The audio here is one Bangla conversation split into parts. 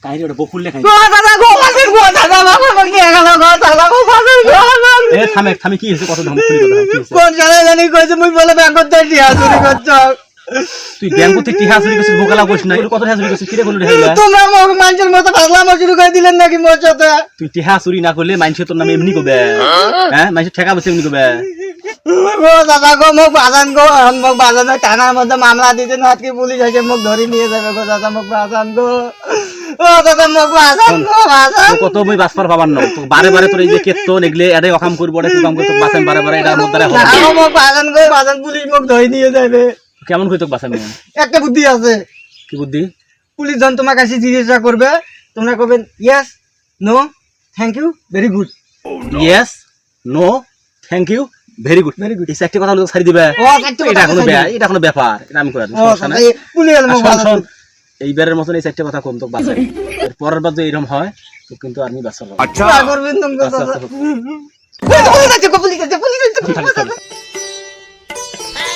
কাহিনী ওটা বকুল লেখাই থামে কি হয়েছে কত তুই ব্যাংক থেকে টিহা চুরি করছিস বোকালা করিস না কত টিহা চুরি করছিস কিরে করলি তোমরা মানুষের মতো ফাজলামো শুরু করে দিলেন নাকি মোর সাথে তুই টিহা চুরি না করলে মানুষের তোর নামে এমনি কবে হ্যাঁ মানুষের ঠেকা বসে এমনি কবে দাদা গো মোক বাজান থানার মধ্যে মামলা দিতে আজকে পুলিশ এসে মোক ধরে নিয়ে যাবে গো দাদা মোক বাজান গো ও দাদা মোক বাজান গো বাজান কত মই বাসপার পাবার না তো বারে বারে তোর এই যে কেতন এগলে এডে অকাম করব এডে কাম করতে বাসেন বারে বারে এটার মধ্যে হবে মোক বাজান গো বাজান পুলিশ মোক ধরে নিয়ে যাবে কেমন কই তোক বাসেন একটা বুদ্ধি আছে কি বুদ্ধি পুলিশ যখন তোমার কাছে জিজ্ঞাসা করবে তোমরা কবেন yes no thank you very good yes no thank you very good এই চারটি কথা ছাড়ি দিবে এটা কোনো ব্যাপার এটা আমি করে সমস্যা নাই এইবারের মতন এই চারটি কথা কম তো বাঁচাই পরের বার যদি এরকম হয় তো কিন্তু আমি বাঁচা আচ্ছা করবেন তোমরা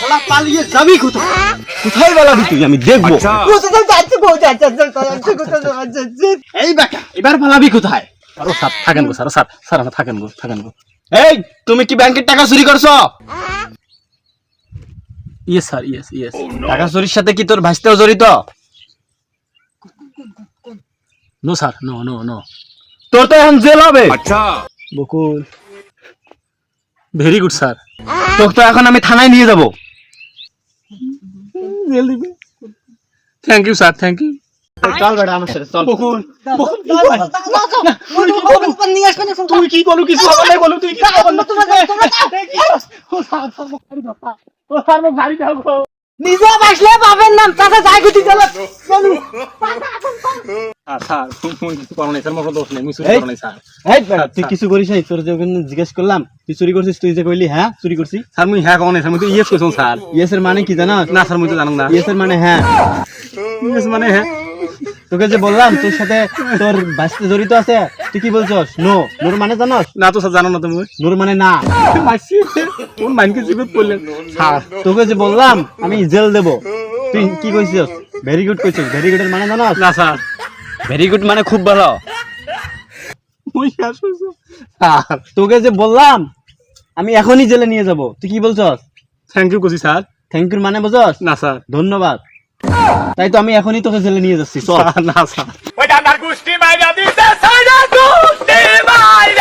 দাদা পালিয়ে যাবি কোথায় পালাবি তুই আমি দেখবো এই বাকা এবার পালাবি কোথায় আরো স্যার থাকেন গো স্যার আমার থাকেন গো এই তুমি কি ব্যাংকের টাকা চুরি করছো ইয়েস স্যার ইয়েস টাকা চুরির সাথে কি তোর ভাইস্তেও জড়িত নো স্যার নো তোর তো এখন জেল হবে বকুল ভেরি গুড স্যার তোকে তো এখন আমি থানায় নিয়ে যাব জেল দিবে thank you sir thank you চল বেটা আমার সাথে চল বকুল তুই কি করলু কিছু হবে না বলু তুই কি নিজে বাসলে পাবেন না চাচা যাই গুটি চল স্যার তুমি কিছু করো না স্যার মোর দোষ নেই আমি চুরি করো না স্যার এই বেটা তুই কিছু করিস নাই তোর যে ওখানে জিজ্ঞেস করলাম তুই চুরি করছিস তুই যে কইলি হ্যাঁ চুরি করছিস স্যার মুই হ্যাঁ কোন স্যার মুই তো ইয়েস কইছম স্যার ইয়েস এর মানে কি জানো না স্যার মুই তো জানো না ইয়েস এর মানে হ্যাঁ ইয়েস মানে হ্যাঁ তোকে যে বললাম তোর সাথে তোর ভাইস্তে জড়িত আছে তুই কি বলছস নো নোর মানে জানোস না তো স্যার জানো না তুমি নোর মানে না মাসি কোন মাইনকে জীবিত করলেন স্যার তোকে যে বললাম আমি জেল দেব তুই কি কইছিস ভেরি গুড কইছিস ভেরি গুড এর মানে জানোস না স্যার ভেরি গুড মানে খুব ভালো মুই আসছো স্যার তোকে যে বললাম আমি এখনই জেলে নিয়ে যাব তুই কি বলছস থ্যাংক ইউ কইছি স্যার থ্যাংক ইউ মানে বুঝছস না স্যার ধন্যবাদ তাই তো আমি এখনই তোকে জেলে নিয়ে যাচ্ছি চল না স্যার ওই ডান্ডার গুষ্টি মাইরা দি